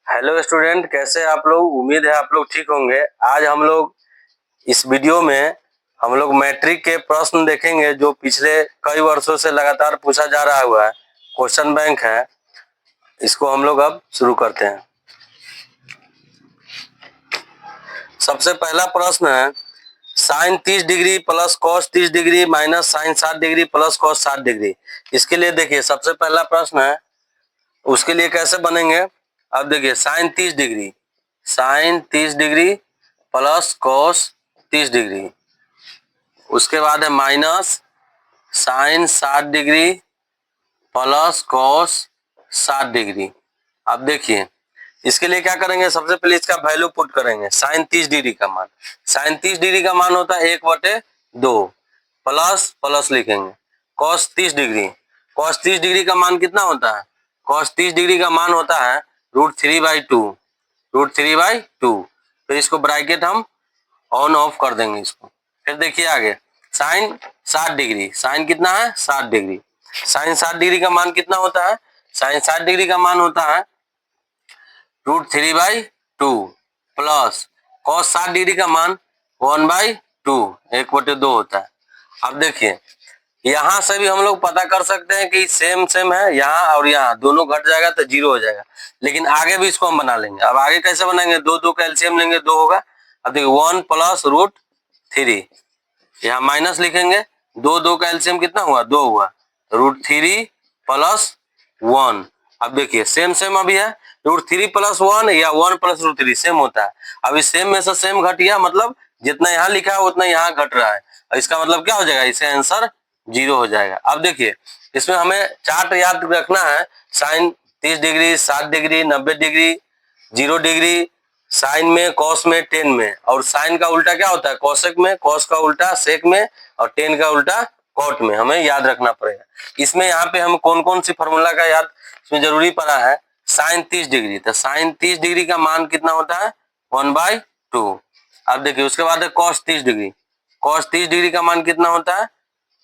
Hello student, कैसे आप लोग। उम्मीद है आप लोग ठीक होंगे। आज हम लोग इस वीडियो में हम लोग मैट्रिक के प्रश्न देखेंगे जो पिछले कई वर्षों से लगातार पूछा जा रहा हुआ है। क्वेश्चन बैंक है, इसको हम लोग अब शुरू करते हैं। सबसे पहला प्रश्न है sine 30 degree plus cos 30 degree minus sine 60 degree plus cos 60 degree. इसके लिए देखिए सबसे पहला प्रश्न है, उसके लिए कैसे बनेंगे। अब देखिए sine 30 degree plus cos 30 degree, उसके बाद है minus sine 60 degree plus cos 60 degree. अब देखिए इसके लिए क्या करेंगे, सबसे पहले इसका वैल्यू पुट करेंगे। साइन 30 डिग्री का मान, साइन 30 डिग्री का मान होता है 1/2 प्लस प्लस लिखेंगे कॉस 30 डिग्री। कॉस 30 डिग्री का मान कितना होता है, कॉस 30 डिग्री का मान होता है √3/2, √3/2। फिर इसको ब्रैकेट हम ऑन ऑफ कर देंगे इसको। फिर देखिए आगे साइन 60 डिग्री, साइन कितना है 60 डिग्री। साइन 60 डिग्री का मान कितना होता है, साइन 60 डिग्री का मान होता है √3/2 प्लस कॉस 60 डिग्री का मान 1/2, 1/2 होता है। अब देखिए यहां से भी हम लोग पता कर सकते हैं कि सेम सेम है, यहाँ और यहाँ दोनों घट जाएगा तो 0 हो जाएगा। लेकिन आगे भी इसको हम बना लेंगे। अब आगे कैसे बनाएंगे, दो का एलसीएम लेंगे 2 होगा। अब देखिए 1 प्लस √3, यहाँ माइनस लिखेंगे, 2 का एलसीएम कितना हुआ 2 हुआ, √3 प्लस 1। अब देखिए सेम सेम अभी है, √3 प्लस 1 या 1 प्लस √3 सेम होता है। अब इस सेम में से सेम घट गया, मतलब जितना यहाँ लिखा है उतना यहाँ घट रहा है। इसका मतलब क्या हो जाएगा, इसका आंसर 0 हो जाएगा। अब देखिए इसमें हमें चार्ट याद रखना है, sine 30 degree, 60 degree, 90 degree, 0 degree, sine में, कॉस में, टेन में। और साइन का उल्टा क्या होता है कॉसेक में, कॉस का उल्टा सेक में, और टेन का उल्टा कॉट में। हमें याद रखना पड़ेगा। इसमें यहाँ पे हम कौन कौन सी फॉर्मूला का याद इसमें जरूरी पड़ा है। साइन 30 डिग्री, तो साइन 30 डिग्री का मान कितना होता है 1/2। अब देखिए उसके बाद है कॉस 30 डिग्री, कॉस 30 डिग्री का मान कितना होता है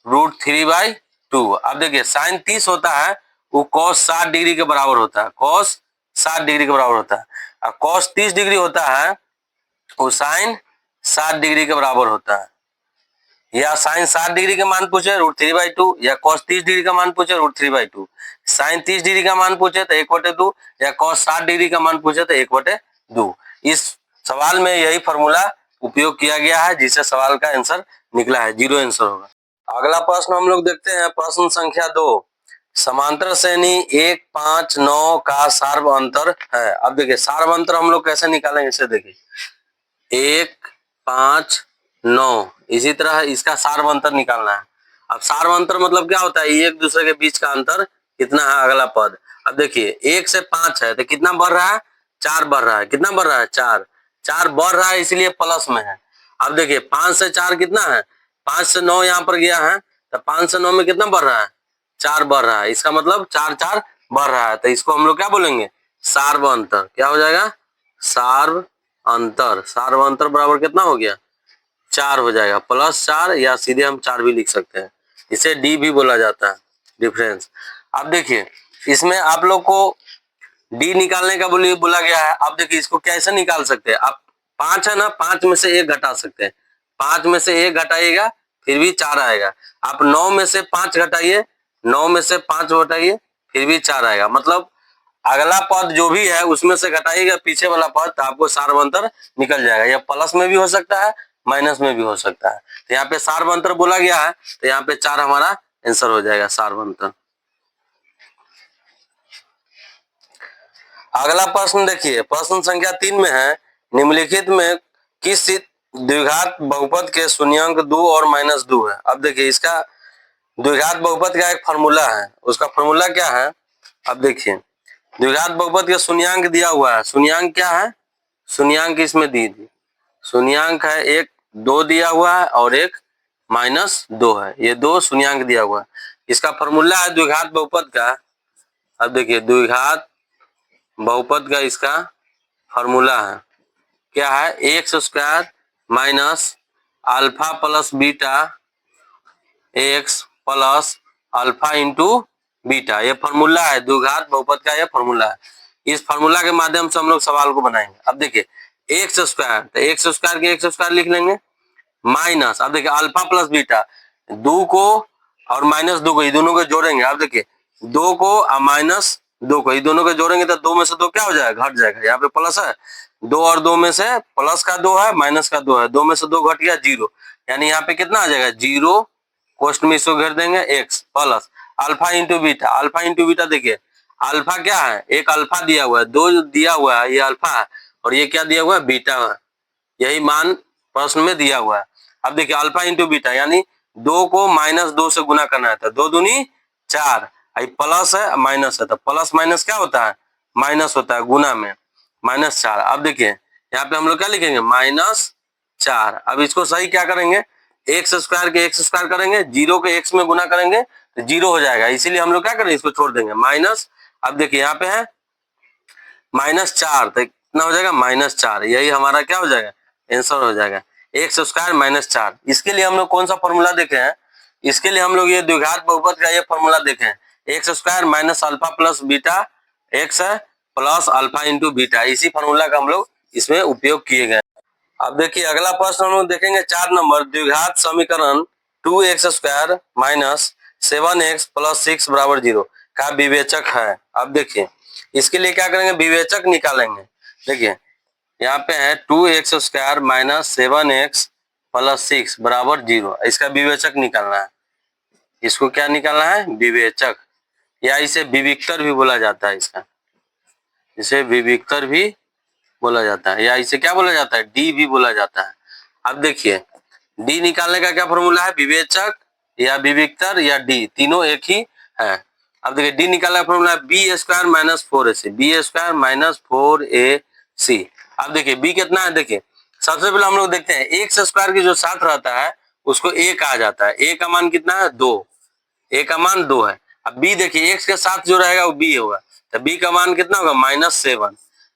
√3/2। अब देखिए साइन 30 होता है वो कॉस 60 डिग्री के बराबर होता है, कॉस 60 डिग्री के बराबर होता है। और कॉस 30 डिग्री होता है वो साइन 60 डिग्री के बराबर होता है। या साइन 60 डिग्री का मान पूछे √3/2, या कॉस 30 डिग्री का मान पूछे √3/2। साइन 30 डिग्री का मान पूछे तो 1/2, या कॉस 60 डिग्री का मान पूछे तो 1/2। इस सवाल में यही फॉर्मूला उपयोग किया गया है, जिससे सवाल का आंसर निकला है, 0 आंसर होगा। अगला प्रश्न हम लोग देखते हैं, प्रश्न संख्या 2। समांतर श्रेणी 1, 5, 9 का सार्व अंतर है। अब देखिए सार्व अंतर हम लोग कैसे निकालेंगे, इसे देखिए 1, 5, 9, इसी तरह इसका सार्व अंतर निकालना है। अब सार्व अंतर मतलब क्या होता है, एक दूसरे के बीच का अंतर कितना है अगला पद। अब देखिए 1 से 5 है तो कितना बढ़ रहा है 4 बढ़ रहा है, कितना बढ़ रहा है 4, 4 बढ़ रहा है इसलिए प्लस में है। अब देखिए 5 से 4 कितना है, 5 से 9 यहाँ पर गया है, तो 5 से 9 में कितना बढ़ रहा है 4 बढ़ रहा है। इसका मतलब 4 4 बढ़ रहा है, तो इसको हम लोग क्या बोलेंगे सार्व अंतर। क्या हो जाएगा सार्व अंतर। सार्व अंतर बराबर कितना हो गया 4 हो जाएगा, +4, या सीधे हम 4 भी लिख सकते हैं। इसे डी भी बोला जाता है, डिफरेंस। अब देखिए इसमें आप लोग को डी निकालने का बोला गया है। अब देखिए इसको कैसे निकाल सकते हैं, आप 5 है ना, 5 में से 1 घटा सकते हैं। 5 में से 1 घटाइएगा फिर भी 4 आएगा। आप 9 में से 5 घटाइए, 9 में से 5 घटाइए फिर भी 4 आएगा। मतलब अगला पद जो भी है उसमें से घटाइएगा पीछे वाला पद, तो आपको सार्व अंतर निकल जाएगा। यह प्लस में भी हो सकता है, माइनस में भी हो सकता है। तो यहाँ पे सार्व अंतर बोला गया है, तो यहाँ पे 4 हमारा आंसर हो जाएगा सार्व अंतर। अगला प्रश्न देखिए, प्रश्न संख्या 3 में है, निम्नलिखित में किस द्विघात बहुपद के शून्यांक 2 और -2 है। अब देखिए इसका द्विघात बहुपद का एक फॉर्मूला है, उसका फॉर्मूला क्या है। अब देखिए द्विघात बहुपद के शून्यांक दिया हुआ है, शून्यांक क्या है, शून्यांक इसमें दी थी, शून्यांक है एक 2 दिया हुआ है और एक -2 है, ये 2 शून्यांक दिया हुआ है। इसका फॉर्मूला है द्विघात बहुपद का। अब देखिए द्विघात बहुपद का इसका फॉर्मूला है क्या है, x² minus alpha plus beta x plus alpha into beta. ये फॉर्मूला है द्विघात बहुपद का, ये फॉर्मूला है। इस फार्मूला के माध्यम से हम लोग सवाल को बनाएंगे। अब देखिए एक्स स्क्वायर, तो एक्स स्क्वायर के एक्स स्क्वायर लिख लेंगे माइनस, अब देखिए अल्फा प्लस बीटा, दो को और माइनस दो को, ये दोनों को जोड़ेंगे। अब देखिए दो को और माइनस दो को, ये दोनों को जोड़ेंगे तो दो में से दो क्या हो जाएगा, घट जाएगा। यहाँ पे प्लस है, दो और दो में से प्लस का दो है, माइनस का दो है, दो में से दो घट गया, जीरो। यानी यहाँ पे कितना आ जाएगा, जीरो। कोष्ट में इसको घेर देंगे x plus alpha into beta. Alpha into beta देखिए अल्फा क्या है, एक अल्फा दिया हुआ है, दो दिया हुआ है, ये अल्फा है, और ये क्या दिया हुआ है, बीटा है। यही मान प्रश्न में दिया हुआ है। अब देखिए अल्फा इंटू बीटा, यानी दो को माइनस दो से गुना करना है, तो दो दूनी चार, प्लस है माइनस है, तो प्लस माइनस क्या होता है, माइनस होता है, गुना में माइनस चार। अब देखिए यहाँ पे हम लोग क्या लिखेंगे, माइनस चार। अब इसको सही क्या करेंगे, एक्स स्क्वायर के एक्स स्क्वायर करेंगे, जीरो के एक्स में गुना करेंगे तो जीरो हो जाएगा, इसीलिए हम लोग क्या करेंगे, इसको छोड़ देंगे माइनस। अब देखिए यहाँ पे है माइनस चार, तो कितना हो जाएगा, माइनस चार। यही हमारा क्या हो जाएगा, आंसर हो जाएगा, एक्स स्क्वायर माइनस चार। इसके लिए हम लोग कौन सा फॉर्मूला देखे हैं, इसके लिए हम लोग ये द्विघात बहुपद का ये फॉर्मूला देखे हैं, x square minus alpha plus beta x है प्लस अल्फा इंटू बीटा। इसी फॉर्मूला का हम लोग इसमें उपयोग किए गए। अब देखिए अगला प्रश्न हम लोग देखेंगे 4 नंबर, द्विघात समीकरण 2x² माइनस 7x प्लस 6 बराबर 0 का विवेचक है। अब देखिए इसके लिए क्या करेंगे, विवेचक निकालेंगे। देखिए यहाँ पे है 2x² माइनस 7x प्लस 6 बराबर 0, इसका विवेचक निकालना है। इसको क्या निकालना है, विवेचक, या इसे विविक्तर भी बोला जाता है, इसका इसे विविक्तर भी बोला जाता है, या इसे क्या बोला जाता है, डी भी बोला जाता है। अब देखिए डी निकालने का क्या फॉर्मूला है, विवेचक या विविक्तर या डी, तीनों एक ही है। अब देखिए डी निकालने का फॉर्मूला है B square minus 4ac, B square minus 4ac। अब देखिए बी कितना है, देखिए सबसे पहले हम लोग देखते हैं एक्स स्क्वायर की जो साथ रहता है उसको ए कहा जाता है, ए का मान कितना है, दो, ए का मान दो है। अब बी देखिए एक्स के साथ जो रहेगा वो बी होगा, तो बी का मान कितना होगा, -7।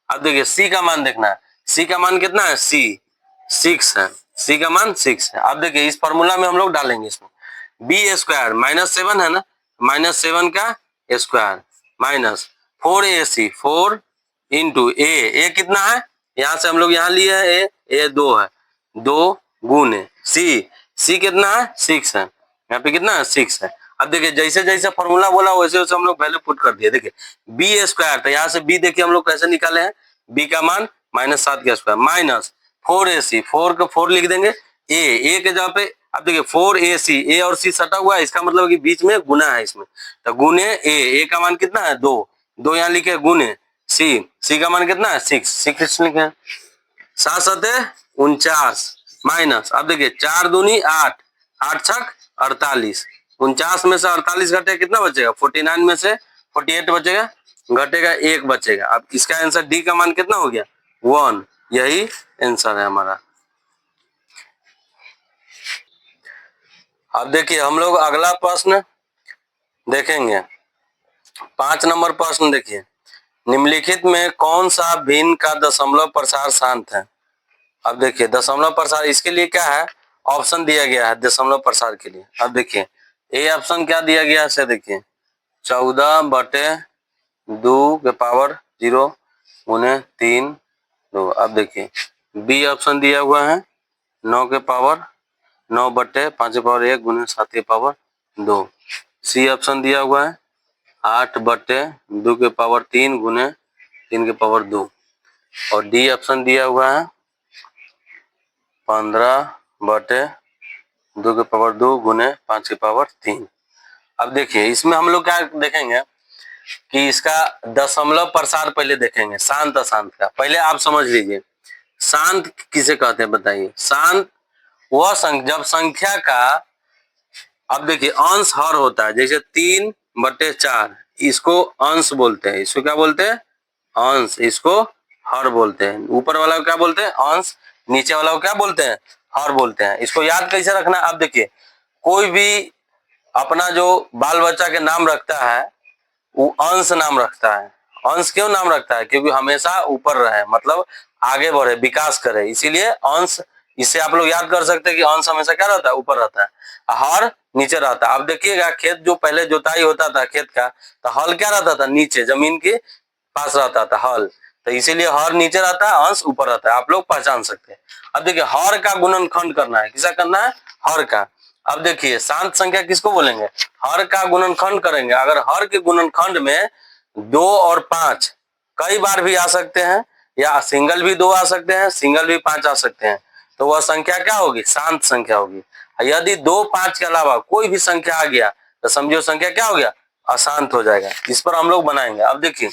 अब देखिए सी का मान देखना है, सी का मान कितना है, सी 6 है, सी का मान 6 है। अब देखिए इस फॉर्मूला में हम लोग डालेंगे इसमें बी स्क्वायर -7 है ना, -7 का स्क्वायर माइनस 4ac, 4 इंटू ए कितना है, यहाँ से हम लोग यहाँ लिए है ए 2 है, 2 गुने सी कितना है, 6 है, यहाँ पे कितना है, 6 है। अब देखिए जैसे जैसे फॉर्मूला बोला वैसे वैसे हम लोग वैल्यू पुट कर दिए। देखिए बी स्क्वायर, तो यहाँ से बी देखिए हम लोग कैसे निकाले हैं, बी का मान -7 का स्क्वायर माइनस 4ac, 4 का 4 लिख देंगे, ए के जगह पे। अब देखिए 4ac, ए और सी सटा हुआ है, इसका मतलब कि बीच में गुना है इसमें, तो गुने ए का मान कितना है, 2 यहाँ लिखे, गुने सी का मान कितना है, 6 लिखे, 7 7 49 माइनस। अब देखिए 4 दूनी 8, 8 छक 48, 49 में से 48 घटे कितना बचेगा, 49 में से 48 बचेगा, घटेगा 1 बचेगा। अब इसका आंसर डी का मान कितना हो गया, 1, यही आंसर है हमारा। अब देखिए हम लोग अगला प्रश्न देखेंगे, 5 नंबर प्रश्न देखिए, निम्नलिखित में कौन सा भिन्न का दशमलव प्रसार शांत है। अब देखिए दशमलव प्रसार, इसके लिए क्या है, ऑप्शन दिया गया है दशमलव प्रसार के लिए। अब देखिए ए ऑप्शन क्या दिया गया है, देखिए 14/2 के पावर 0 गुने 3 2। अब देखिए बी ऑप्शन दिया हुआ है 9 के पावर 9/5 के पावर 1 गुने 7 के पावर 2। सी ऑप्शन दिया हुआ है 8/2 के पावर 3 गुने 3 के पावर 2। और डी ऑप्शन दिया हुआ है 15/2 के पावर 2 गुने 5 के पावर 3। अब देखिए इसमें हम लोग क्या देखेंगे कि इसका दशमलव प्रसार पहले देखेंगे, शांत अशांत का। पहले आप समझ लीजिए शांत किसे कहते हैं बताइए, शांत वह जब संख्या का, अब देखिए अंश हर होता है, जैसे 3/4 इसको अंश बोलते हैं, इसको क्या बोलते हैं, अंश, इसको हर बोलते हैं। ऊपर वाला को क्या बोलते हैं, अंश, नीचे वाला को क्या बोलते हैं, हर बोलते हैं। इसको याद कैसे रखना, अब देखिए कोई भी अपना जो बाल बच्चा के नाम रखता है वो अंश नाम रखता है। अंश क्यों नाम रखता है, क्योंकि हमेशा ऊपर रहे, मतलब आगे बढ़े, विकास करे, इसीलिए अंश। इससे आप लोग याद कर सकते हैं कि अंश हमेशा क्या रहता है, ऊपर रहता है, हर नीचे रहता है। अब देखिएगा खेत जो पहले जोताई होता था खेत का, तो हल क्या रहता था, नीचे जमीन के पास रहता था हल, तो इसीलिए हर नीचे रहता है, अंश ऊपर रहता है, आप लोग पहचान सकते हैं। अब देखिए हर का गुणनखंड करना है, किसका करना है, हर का। अब देखिए शांत संख्या किसको बोलेंगे, हर का गुणनखंड करेंगे। अगर हर के गुणनखंड में 2 और 5 कई बार भी आ सकते हैं, या सिंगल भी 2 आ सकते हैं, सिंगल भी 5 आ सकते हैं, तो वह संख्या क्या होगी, शांत संख्या होगी। यदि 2 5 के अलावा कोई भी संख्या आ गया तो समझो संख्या क्या हो गया, अशांत हो जाएगा। इस पर हम लोग बनाएंगे। अब देखिए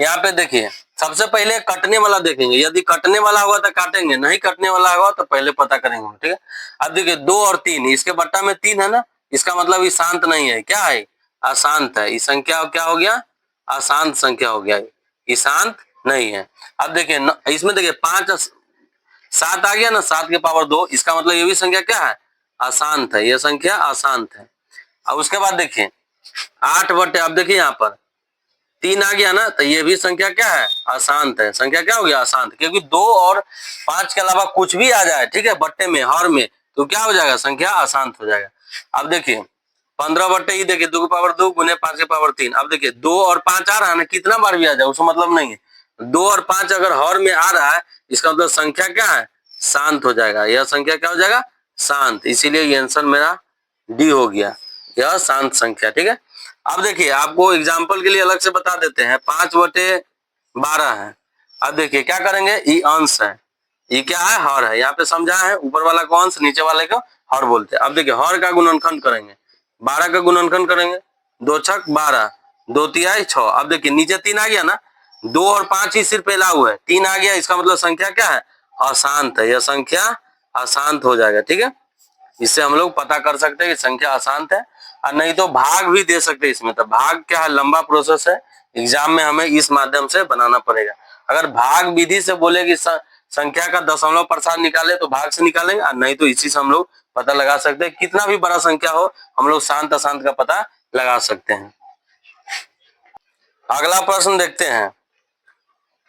यहाँ पे देखिए सबसे पहले कटने वाला देखेंगे, यदि कटने वाला होगा तो काटेंगे, नहीं कटने वाला होगा तो पहले पता करेंगे, ठीक है। अब देखिए 2 और 3, इसके बट्टा में 3 है ना, इसका मतलब ये शांत नहीं है, क्या है, अशांत है। ये संख्या क्या हो गया, अशांत संख्या हो गया, ये शांत नहीं है। अब देखिए इसमें देखिए 5 7 आ गया ना, 7 के पावर 2, इसका मतलब ये भी संख्या क्या है, अशांत है, यह संख्या अशांत है। अब उसके बाद देखिए 8 बटे, अब देखिए यहाँ पर 3 आ गया ना, तो ये भी संख्या क्या है, अशांत है। संख्या क्या हो गया, अशांत, क्योंकि 2 और 5 के अलावा कुछ भी आ जाए, ठीक है, बट्टे में हर में, तो क्या हो जाएगा, संख्या अशांत हो जाएगा। अब देखिए 15 बट्टे ही देखिए 2 की पावर 2 गुने 5 की पावर 3। अब देखिए 2 और 5 आ रहा है ना, कितना बार भी आ जाए उसको मतलब नहीं है, 2 और 5 अगर हर में आ रहा है, इसका मतलब संख्या क्या है, शांत हो जाएगा, यह संख्या क्या हो जाएगा, शांत। इसीलिए ये आंसर मेरा डी हो गया, यह शांत संख्या, ठीक है। अब देखिए आपको एग्जाम्पल के लिए अलग से बता देते हैं, 5 बटे 12 है। अब देखिए क्या करेंगे, ये अंश है, ये क्या है, हर है, यहाँ पे समझा है, ऊपर वाला को अंश, नीचे वाले को हर बोलते हैं। अब देखिए हर का गुणनखंड करेंगे, 12 का गुणनखंड करेंगे, 2 छक 12, 2 तिहाई 6। अब देखिए नीचे 3 आ गया ना, 2 और 5 ही सिर्फ फैला हुआ है, 3 आ गया, इसका मतलब संख्या क्या है, अशांत है, यह संख्या अशांत हो जाएगा, ठीक है। इससे हम लोग पता कर सकते हैं कि संख्या अशांत है। और नहीं तो भाग भी दे सकते हैं इसमें, तो भाग क्या है, लंबा प्रोसेस है, एग्जाम में हमें इस माध्यम से बनाना पड़ेगा। अगर भाग विधि से बोले कि संख्या का दशमलव प्रसार निकाले तो भाग से निकालेंगे, और नहीं तो इसी से हम लोग पता लगा सकते हैं, कितना भी बड़ा संख्या हो हम लोग शांत अशांत का पता लगा सकते हैं। अगला प्रश्न देखते हैं,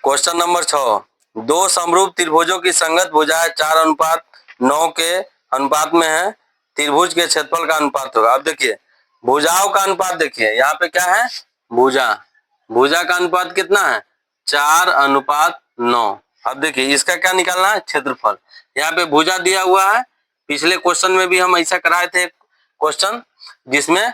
क्वेश्चन नंबर 6, दो समरूप त्रिभुजों की संगत भुजाएं 4:9 के अनुपात में है, त्रिभुज के क्षेत्रफल का अनुपात होगा। अब देखिए भुजाओं का अनुपात देखिए, यहाँ पे क्या है, भुजा, भुजा का अनुपात कितना है, 4:9। अब देखिए इसका क्या निकालना है, क्षेत्रफल। यहाँ पे भुजा दिया हुआ है, पिछले क्वेश्चन में भी हम ऐसा कराए थे क्वेश्चन, जिसमें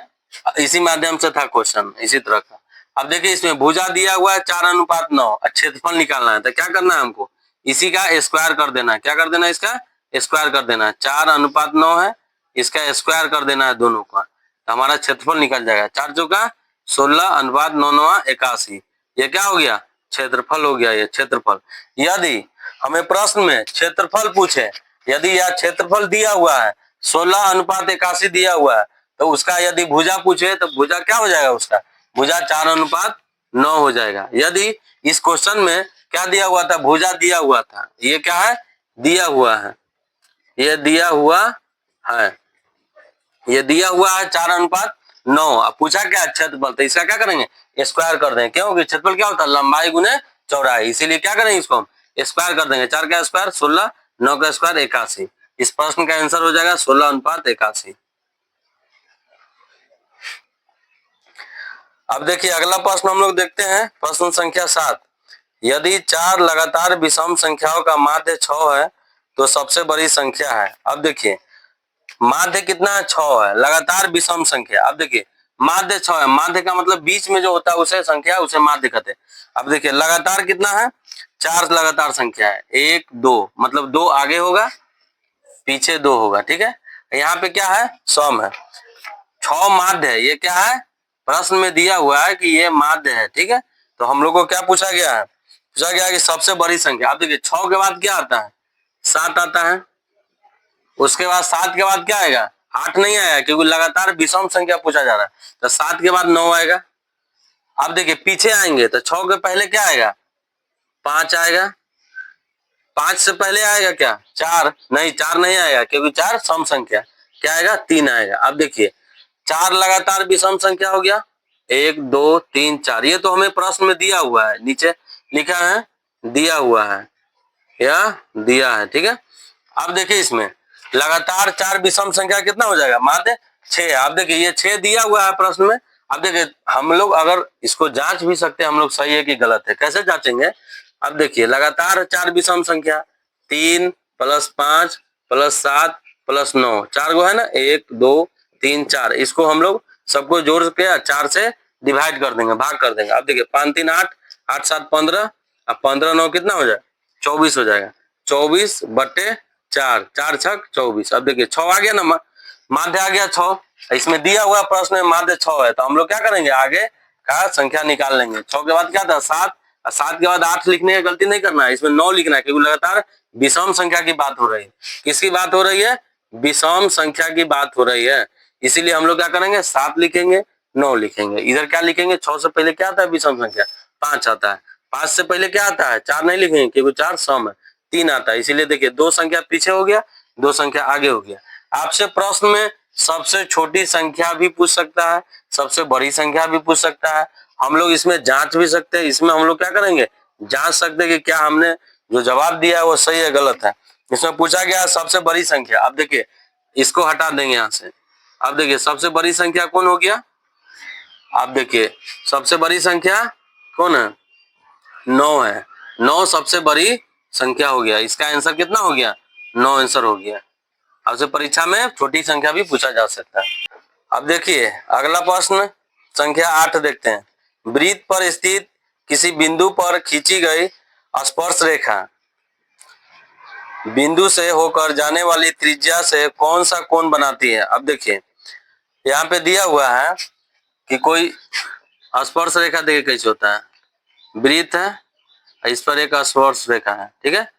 इसी माध्यम से था क्वेश्चन इसी तरह का। अब देखिए इसमें भुजा दिया हुआ है 4:9, क्षेत्रफल निकालना है, तो क्या करना है हमको, इसी का स्क्वायर कर देना है। क्या कर देना है, इसका स्क्वायर कर देना है, 4:9 है, इसका स्क्वायर कर देना है दोनों का, तो हमारा क्षेत्रफल निकल जाएगा, 4 चौका 16:9 81। ये क्या हो गया, क्षेत्रफल हो गया, ये क्षेत्रफल। यदि हमें प्रश्न में क्षेत्रफल पूछे, यदि यह क्षेत्रफल दिया हुआ है 16:81 दिया हुआ है, तो उसका यदि भुजा पूछे तो भुजा क्या हो जाएगा, उसका भुजा 4:9 हो जाएगा। यदि इस क्वेश्चन में क्या दिया हुआ था, भुजा दिया हुआ था, ये क्या है, दिया हुआ है, ये दिया हुआ है, ये दिया हुआ है 4:9। अब पूछा क्या, क्षेत्रफल, तो इसका क्या करेंगे, स्क्वायर कर देंगे, क्योंकि क्षेत्रफल क्या होता है, लंबाई गुने चौड़ाई, इसीलिए क्या करेंगे, इसको हम स्क्वायर कर देंगे, 4 का स्क्वायर 16, 9 का स्क्वायर 81। इस प्रश्न का आंसर हो जाएगा 16:81। अब देखिए अगला प्रश्न हम लोग देखते हैं, प्रश्न संख्या 7, यदि 4 लगातार विषम संख्याओं का माध्य 6 है तो सबसे बड़ी संख्या है। अब देखिए माध्य कितना है, 6 है, लगातार विषम संख्या। अब देखिए माध्य 6 है, माध्य का मतलब बीच में जो होता है उसे संख्या, उसे माध्य कहते हैं। अब देखिए लगातार कितना है, 4 लगातार संख्या है, 1 2, मतलब 2 आगे होगा पीछे 2 होगा, ठीक है। यहाँ पे क्या है, सम है, 6 माध्य है, ये क्या है, प्रश्न में दिया हुआ है कि ये माध्य है, ठीक है। तो हम लोग को क्या पूछा गया है, पूछा गया है कि सबसे बड़ी संख्या। आप देखिए 6 के बाद क्या आता है, 7 आता है, उसके बाद 7 के बाद क्या आएगा, 8 नहीं आएगा, क्योंकि लगातार विषम संख्या पूछा जा रहा है, तो 7 के बाद 9 आएगा। अब देखिए पीछे आएंगे तो 6 के पहले क्या आएगा, 5 आएगा, 5 से पहले आएगा क्या, 4 नहीं, 4 नहीं आएगा, क्योंकि 4 सम संख्या, क्या आएगा, 3 आएगा। अब देखिए 4 लगातार विषम संख्या हो गया, 1 2 3 4, ये तो हमें प्रश्न में दिया हुआ है, नीचे लिखा है दिया हुआ है, यह दिया है, ठीक है। अब देखिए इसमें लगातार 4 विषम संख्या कितना हो जाएगा, माध्य 6। आप देखिए ये 6 दिया हुआ है प्रश्न में, अब देखिए हम लोग अगर इसको जांच भी सकते हैं हम लोग सही है कि गलत है, कैसे जांचेंगे? अब देखिए लगातार 4 विषम संख्या 3 प्लस 5 प्लस 7 प्लस 9 4 गो है ना, 1 2 3 4, इसको हम लोग सबको जोड़ के 4 से डिवाइड कर देंगे, भाग कर देंगे। अब देखिए 5 3 8, 8 7 15, अब 15 9 कितना हो जाए 24 हो जाएगा, 24 बटे 4, 4 छक 24। अब देखिए 6 आ गया ना, माध्य आ गया 6। इसमें दिया हुआ प्रश्न में माध्य 6 है, तो हम लोग क्या करेंगे आगे का संख्या निकाल लेंगे। 6 के बाद क्या था 7, 7 के बाद 8 लिखने की गलती नहीं करना है, इसमें 9 लिखना है, क्योंकि लगातार विषम संख्या की बात हो रही है। किसकी बात हो रही है? विषम संख्या की बात हो रही है, इसीलिए हम लोग क्या करेंगे 7 लिखेंगे 9 लिखेंगे। इधर क्या लिखेंगे 6 से पहले क्या आता है विषम संख्या 5 आता है, 5 से पहले क्या आता है 4 नहीं लिखेंगे क्योंकि 4 सम है, 3 आता है, इसीलिए देखिए 2 संख्या पीछे हो गया 2 संख्या आगे हो गया। आपसे प्रश्न में सबसे छोटी संख्या भी पूछ सकता है, सबसे बड़ी संख्या भी पूछ सकता है, हम लोग इसमें जांच भी सकते हैं। इसमें हम लोग क्या करेंगे जांच सकते हैं कि क्या हमने जो जवाब दिया है वो सही है गलत है। इसमें पूछा गया सबसे बड़ी संख्या, अब देखिए इसको हटा देंगे यहाँ से। अब देखिए सबसे बड़ी संख्या कौन हो गया, आप देखिए सबसे बड़ी संख्या कौन है 9 है, 9 सबसे बड़ी संख्या हो गया, इसका आंसर कितना हो गया 9 आंसर हो गया। आपसे परीक्षा में छोटी संख्या भी पूछा जा सकता है। अब देखिए अगला प्रश्न संख्या 8 देखते हैं। वृत्त पर स्थित किसी बिंदु पर खींची गई स्पर्श रेखा बिंदु से होकर जाने वाली त्रिज्या से कौन सा कोण बनाती है? अब देखिए यहाँ पे दिया हुआ है कि कोई स्पर्श रेखा, देखिए कैसे होता है, वृत्त है इस पर एक स्पर्श रेखा है, ठीक है,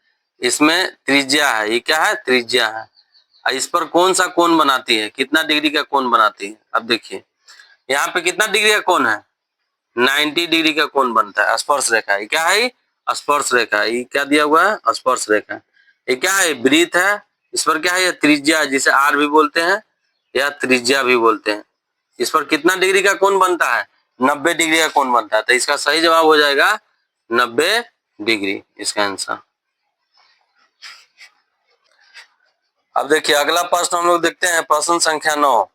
इसमें त्रिज्या है, ये क्या है त्रिज्या है, इस पर कौन सा कोण बनाती है, कितना डिग्री का कोण बनाती है? अब देखिए यहाँ पे कितना डिग्री का कोण है 90 डिग्री का कोण बनता है, स्पर्श रेखा। ये क्या है स्पर्श रेखा, ये क्या दिया हुआ है स्पर्श रेखा। ये क्या है वृत्त है, इस पर क्या है ये त्रिज्या, जिसे आर भी बोलते हैं या त्रिज्या भी बोलते हैं। इस पर कितना डिग्री का कोण बनता है 90 डिग्री का कोण बनता है, तो इसका सही जवाब हो जाएगा 90 डिग्री इसका आंसर। अब देखिए अगला प्रश्न हम लोग देखते हैं, प्रश्न संख्या 9।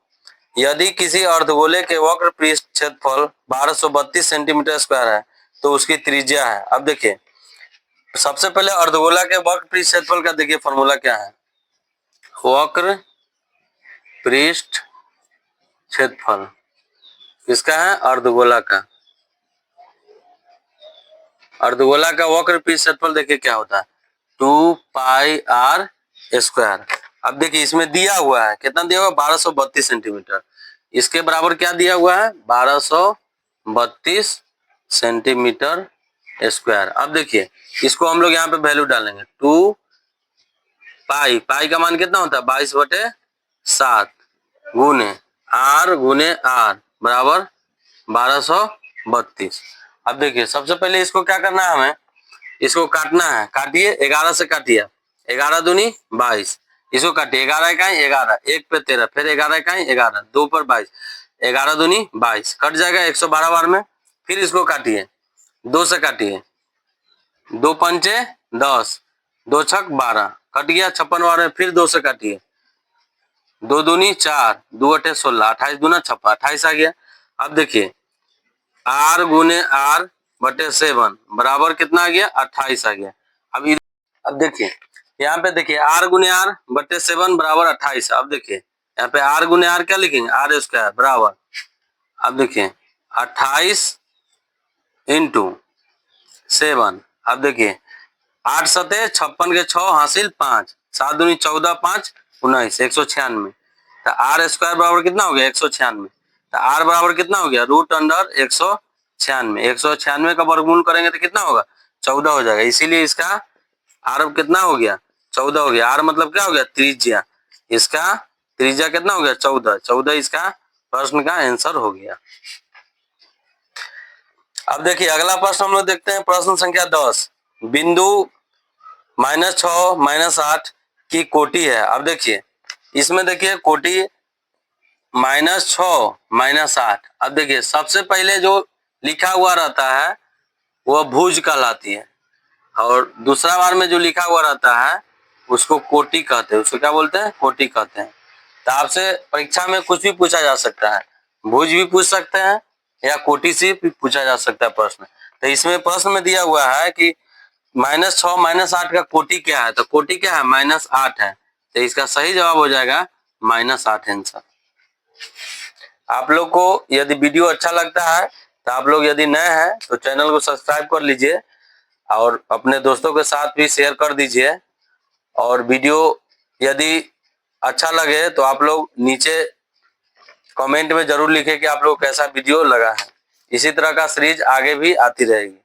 यदि किसी अर्धगोले के वक्र पृष्ठ क्षेत्रफल 1232 सेंटीमीटर स्क्वायर है तो उसकी त्रिज्या है। अब देखिए सबसे पहले अर्धगोला के वक्र पृष्ठ क्षेत्रफल का देखिए फॉर्मूला क्या है, वक्र पृष्ठ क्षेत्रफल किसका है अर्धगोला का, अर्धगोला का वक्र पृष्ठ क्षेत्रफल देखिए क्या होता है 2 पाई आर स्क्वायर। अब देखिए इसमें दिया हुआ है कितना दिया हुआ 1232 सेंटीमीटर, इसके बराबर क्या दिया हुआ है 1232 सेंटीमीटर स्क्वायर। अब देखिए इसको हम लोग यहाँ पे वैल्यू डालेंगे 2 पाई, पाई का मान कितना होता है 22/7 गुने आर बराबर 1232। अब देखिए सबसे पहले इसको क्या करना है हमें, इसको काटना है, काटिए 11 से काटिए, 11 दूनी 22, इसको काटिए 11 इकाई 11, 1 पे 13, फिर 11 इकाई 11, 2 पर 22, 11 दूनी 22 कट जाएगा 112 बार में। फिर इसको काटिए 2 से काटिए, 2 पंचे 10, 2 छक 12 कट गया 56 बार में। फिर 2 से काटिए, 2 दूनी 4, 2 अठे 16, 28 दूना 56, 28 आ गया। अब देखिए आर गुने आर बटे 7 बराबर कितना आ गया 28 आ गया। अब देखिए यहाँ पे देखिए आर गुने आर बटे 7 बराबर 28। अब देखिए यहाँ पे आर गुने आर क्या लिखेंगे आर स्क्वायर बराबर, अब देखिए 28 इंटू 7, अब देखिए 8 सते 56 के 6 हासिल 5, 7 दूनी 14, 5 19, 196, तो आर स्क्वायर बराबर कितना हो गया 196, तो आर बराबर कितना हो गया √196, 196 का वर्गमूल करेंगे तो कितना होगा 14 हो जाएगा, इसीलिए इसका आर कितना हो गया 14 हो गया। आर मतलब क्या हो गया त्रिज्या, इसका त्रिज्या कितना हो गया 14, 14 इसका प्रश्न का आंसर हो गया। अब देखिए अगला प्रश्न हम लोग देखते हैं, प्रश्न संख्या 10। बिंदु -6 -8 की कोटि है। अब देखिए इसमें देखिए कोटि -6 -8। अब देखिए सबसे पहले जो लिखा हुआ रहता है वह भुज कहलाती है, और दूसरा बार में जो लिखा हुआ रहता है उसको कोटि कहते हैं, उसको क्या बोलते हैं कोटि कहते हैं। तो आपसे परीक्षा में कुछ भी पूछा जा सकता है, भुज भी पूछ सकते हैं या कोटि से भी पूछा जा सकता है प्रश्न। तो इसमें प्रश्न में दिया हुआ है कि -6 -8 का कोटि क्या है, तो कोटि क्या है -8 है, तो इसका सही जवाब हो जाएगा -8 आंसर। आप लोग को यदि वीडियो अच्छा लगता है तो आप लोग यदि नए हैं तो चैनल को सब्सक्राइब कर लीजिए और अपने दोस्तों के साथ भी शेयर कर दीजिए। और वीडियो यदि अच्छा लगे तो आप लोग नीचे कमेंट में जरूर लिखें कि आप लोग कैसा वीडियो लगा है। इसी तरह का सीरीज आगे भी आती रहेगी।